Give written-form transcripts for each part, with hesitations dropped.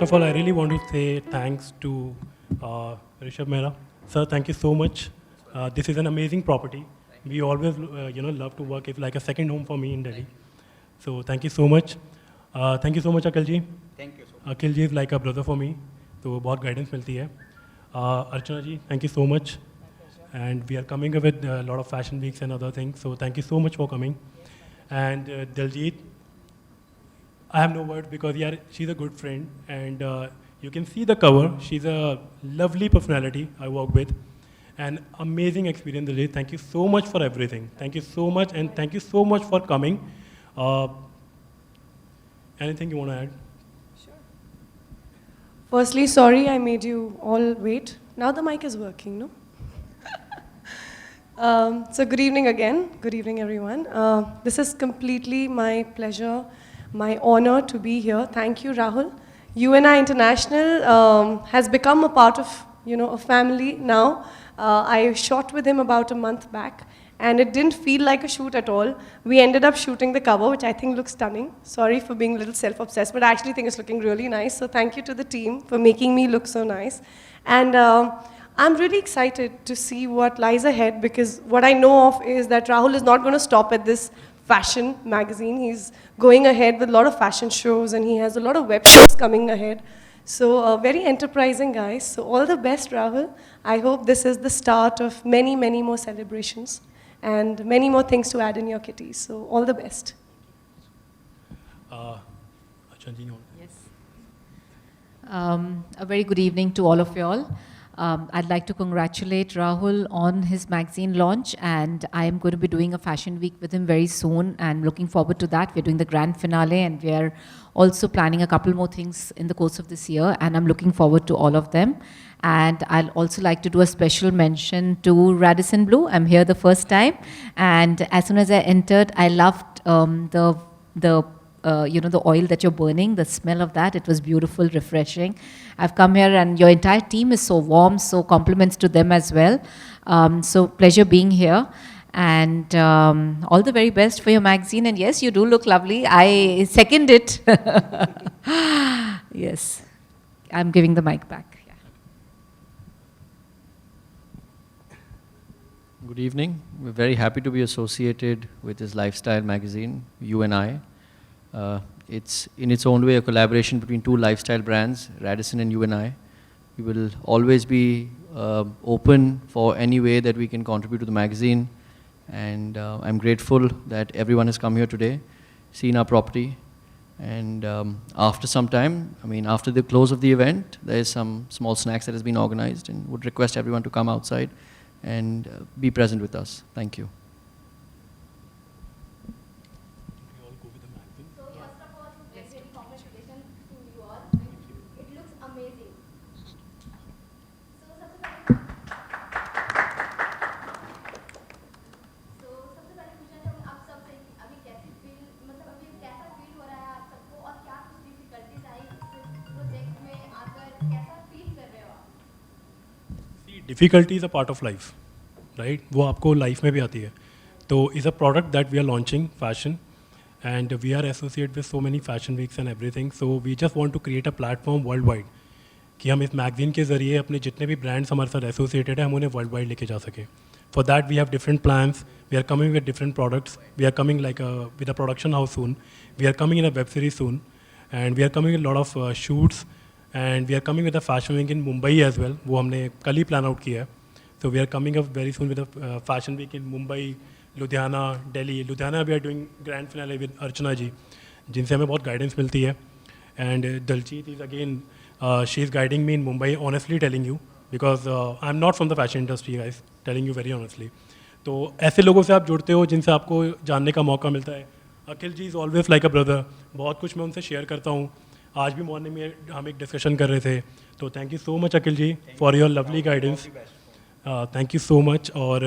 First of all, I really want to say thanks to Rishabh Mehra. Sir, thank you so much. This is an amazing property. We always, love to work. It's like a second home for me in Delhi. So thank you so much. Thank you so much, Akhil ji. Thank you so much. Akhil ji is like a brother for me. तो बहुत guidance मिलती है. Archana ji, thank you so much. And we are coming up with a lot of fashion weeks and other things. So thank you so much for coming. And Diljit, I have no words because yeah, she's a good friend. And you can see the cover. She's a lovely personality I work with. And amazing experience, Diljit. Thank you so much for everything. Thank you so much. And thank you so much for coming. Anything you want to add? Firstly, sorry I made you all wait. Now the mic is working, no? So good evening again. Good evening, everyone. This is completely my pleasure, my honor to be here. Thank you, Rahul. UNI International has become a part of, a family now. I shot with him about a month back, and it didn't feel like a shoot at all. We ended up shooting the cover, which I think looks stunning. Sorry for being a little self-obsessed, but I actually think it's looking really nice. So thank you to the team for making me look so nice. And I'm really excited to see what lies ahead, because what I know of is that Rahul is not going to stop at this fashion magazine. He's going ahead with a lot of fashion shows, and he has a lot of web shows coming ahead. So very enterprising, guys. So all the best, Rahul. I hope this is the start of many, many more celebrations and many more things to add in your kitties. So all the best. Archana ji, you want- Yes. A very good evening to all of you all. I'd like to congratulate Rahul on his magazine launch, and I am going to be doing a fashion week with him very soon, and looking forward to that. We're doing the grand finale, and we are also planning a couple more things in the course of this year, and I'm looking forward to all of them. And I'll also like to do a special mention to Radisson Blu. I'm here the first time, and as soon as I entered, I loved the oil that you're burning, the smell of that. It was beautiful, refreshing. I've come here and your entire team is so warm, so compliments to them as well. So pleasure being here. And all the very best for your magazine. And yes, you do look lovely. I second it. Yes. I'm giving the mic back. Yeah. Good evening. We're very happy to be associated with this lifestyle magazine, UNI. It's in its own way a collaboration between two lifestyle brands, Radisson and UNI. We will always be open for any way that we can contribute to the magazine. And I'm grateful that everyone has come here today, seen our property. And after some time, after the close of the event, there is some small snacks that has been organized, and would request everyone to come outside and be present with us. Thank you. We all go with the magazine. So first of all, very congratulations to you all. It looks amazing. So सबसे पहले पूछना चाहूँगी आप सबसे कि अभी कैसा feel हो रहा है आप सबको, और क्या कुछ डिफिकल्टीज आई इस प्रोजेक्ट में आकर, कैसा फील कर रहे हो आप? See, difficulty is a part of life, right? वो आपको लाइफ में भी आती है. तो is a product that we are launching, fashion, and we are associated with so many fashion weeks and everything. So we just want to create a platform worldwide कि हम इस मैगजीन के ज़रिए अपने जितने भी ब्रांड्स हमारे साथ एसोसिएटेड है हम उन्हें वर्ल्ड वाइड लेके जा सकें. For that we have different plans. We are coming with different products. We are coming with a production house soon. We are coming in a web series soon, and we are coming with a lot of shoots. And we are coming with a fashion week in Mumbai as well. वो हमने कल ही plan out किया है. So we are coming up very soon with a fashion week in Mumbai, Ludhiana, Delhi. Ludhiana we are doing grand finale with Archana ji, जिनसे हमें बहुत guidance मिलती है. And Daljit is again, she is guiding me in Mumbai. Honestly telling you, because I'm not from the fashion industry, guys. Telling you very honestly. तो ऐसे लोगों से आप जुड़ते हो जिनसे आपको जानने का मौका मिलता है. Akhil ji is always like a brother. बहुत कुछ मैं उनसे शेयर करता हूँ. आज भी मॉर्निंग में हम एक डिस्कशन कर रहे थे. तो thank you so much Akhil ji for your lovely guidance. Thank you so much. और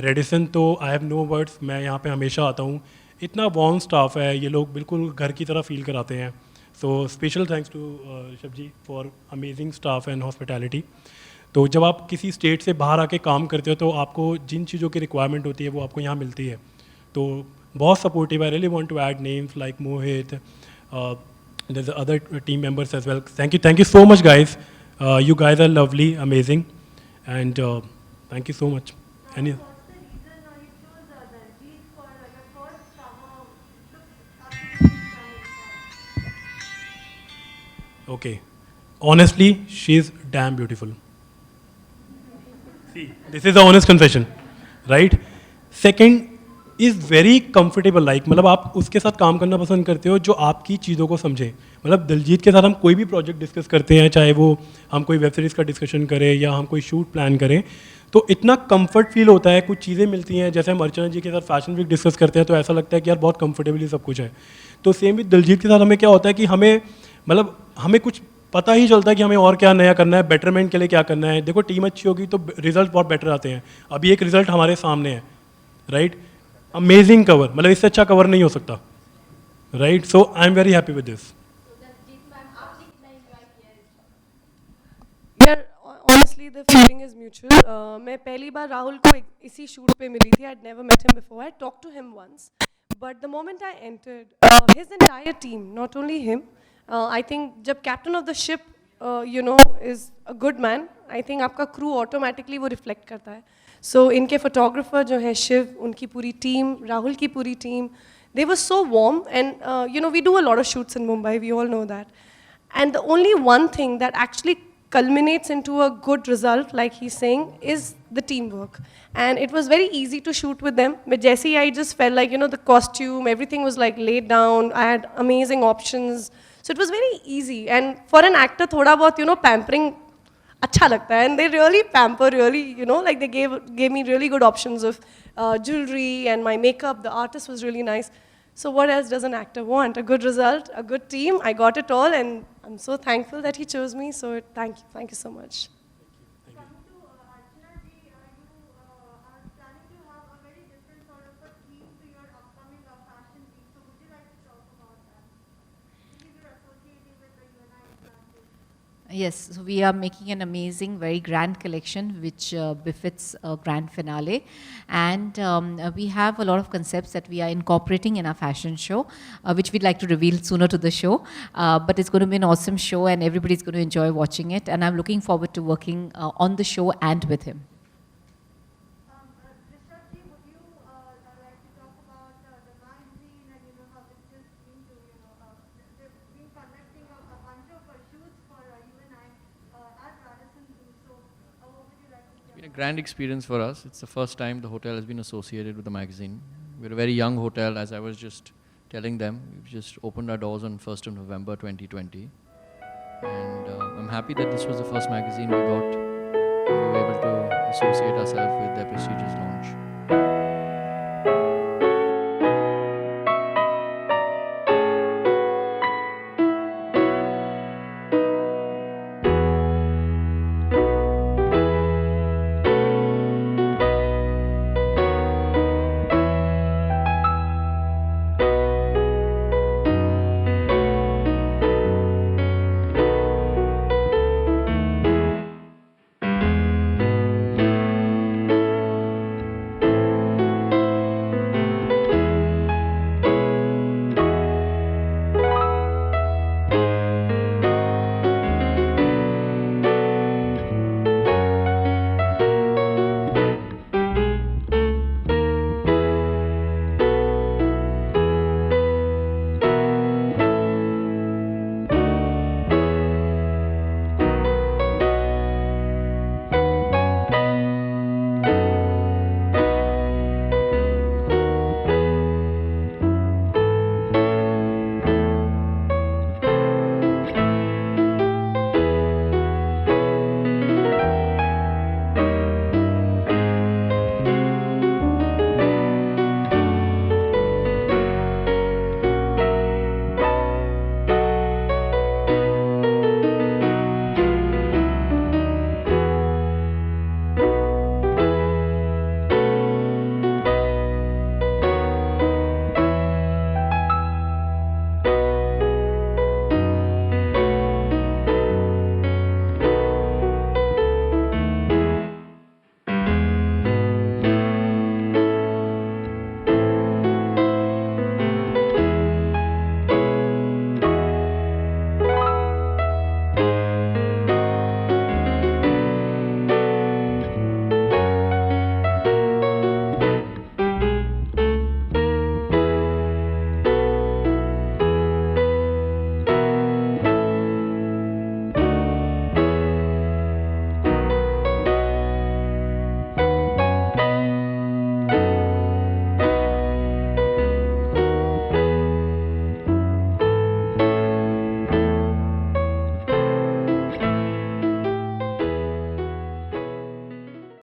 रेडिसन तो आई हैव नो वर्ड्स. मैं यहाँ पे हमेशा आता हूँ. इतना वार्म स्टाफ है. ये लोग बिल्कुल घर की तरह फील कराते हैं. So special thanks to Rishabh ji for amazing staff and hospitality. तो जब आप किसी स्टेट से बाहर आके काम करते हो तो आपको जिन चीज़ों की रिक्वायरमेंट होती है वो आपको यहाँ मिलती है. तो बहुत supportive. I really want to add names like Mohit, And there's other team members as well. Thank you so much, guys. You guys are lovely, amazing, and thank you so much. Any? What's the reason you chose Daljeet for your first cover look after the channel? Okay. Honestly, she's damn beautiful. See, this is the honest confession, right? Second is very comfortable. Like मतलब आप उसके साथ काम करना पसंद करते हो जो आपकी चीज़ों को समझे. मतलब दिलजीत के साथ हम कोई भी प्रोजेक्ट डिस्कस करते हैं, चाहे वो हम कोई वेब सीरीज़ का डिस्कशन करें या हम कोई शूट प्लान करें, तो इतना कंफर्ट फील होता है. कुछ चीज़ें मिलती हैं, जैसे हम अर्चना जी के साथ फैशन वीक डिस्कस करते हैं तो ऐसा लगता है कि यार बहुत कंफर्टेबली सब कुछ है. तो सेम विद दिलजीत के साथ हमें क्या होता है कि हमें कुछ पता ही चलता है कि हमें और क्या नया करना है, बेटरमेंट के लिए क्या करना है. देखो टीम अच्छी होगी तो रिजल्ट बहुत बेटर आते हैं. अभी एक रिजल्ट हमारे सामने है, राइट? अमेजिंग कवर, मतलब इससे अच्छा कवर नहीं हो सकता, right? So I am very happy with this. So Daljeet ma'am, आपने कितना enjoy किया है? Yeah, honestly, the feeling is mutual. मैं पहली बार राहुल को इसी शूट पे मिली थी. I'd never met him before. I talked to him once, but the moment I entered, his entire team, not only him, I think जब captain of the ship, is a good man. I think आपका crew automatically वो reflect करता है. So इनके photographer जो है शिव, उनकी पूरी team, राहुल की पूरी team, they were so warm, and we do a lot of shoots in Mumbai. We all know that. And the only one thing that actually culminates into a good result, like he's saying, is the teamwork. And it was very easy to shoot with them. But Jesse, I just felt like, the costume, everything was like laid down. I had amazing options. So it was very easy. And for an actor, thoda bahut, pampering, अच्छा लगता है. And they really pamper, really, like they gave me really good options of jewelry and my makeup. The artist was really nice. So what else does an actor want? A good result, a good team. I got it all, and I'm so thankful that he chose me. So thank you so much. Coming to Archana ji, you are planning to have a very different sort of a theme to your upcoming fashion week. So would you like to talk about that? Because you're associating with the UNI International. Yes, so we are making an amazing, very grand collection which befits a grand finale. And we have a lot of concepts that we are incorporating in our fashion show, which we'd like to reveal sooner to the show. But it's going to be an awesome show and everybody's going to enjoy watching it. And I'm looking forward to working on the show and with him. Rishabh ji, would you like to talk about the magazine and how it's just been to they've been conducting a bunch of shoots for UNI at Radisson Blu. So what would you like to It's been a grand experience for us. It's the first time the hotel has been associated with the magazine. We're a very young hotel, as I was just telling them. We've just opened our doors on 1st of November 2020. And I'm happy that this was the first magazine we got. We were able to associate ourselves with their prestigious launch.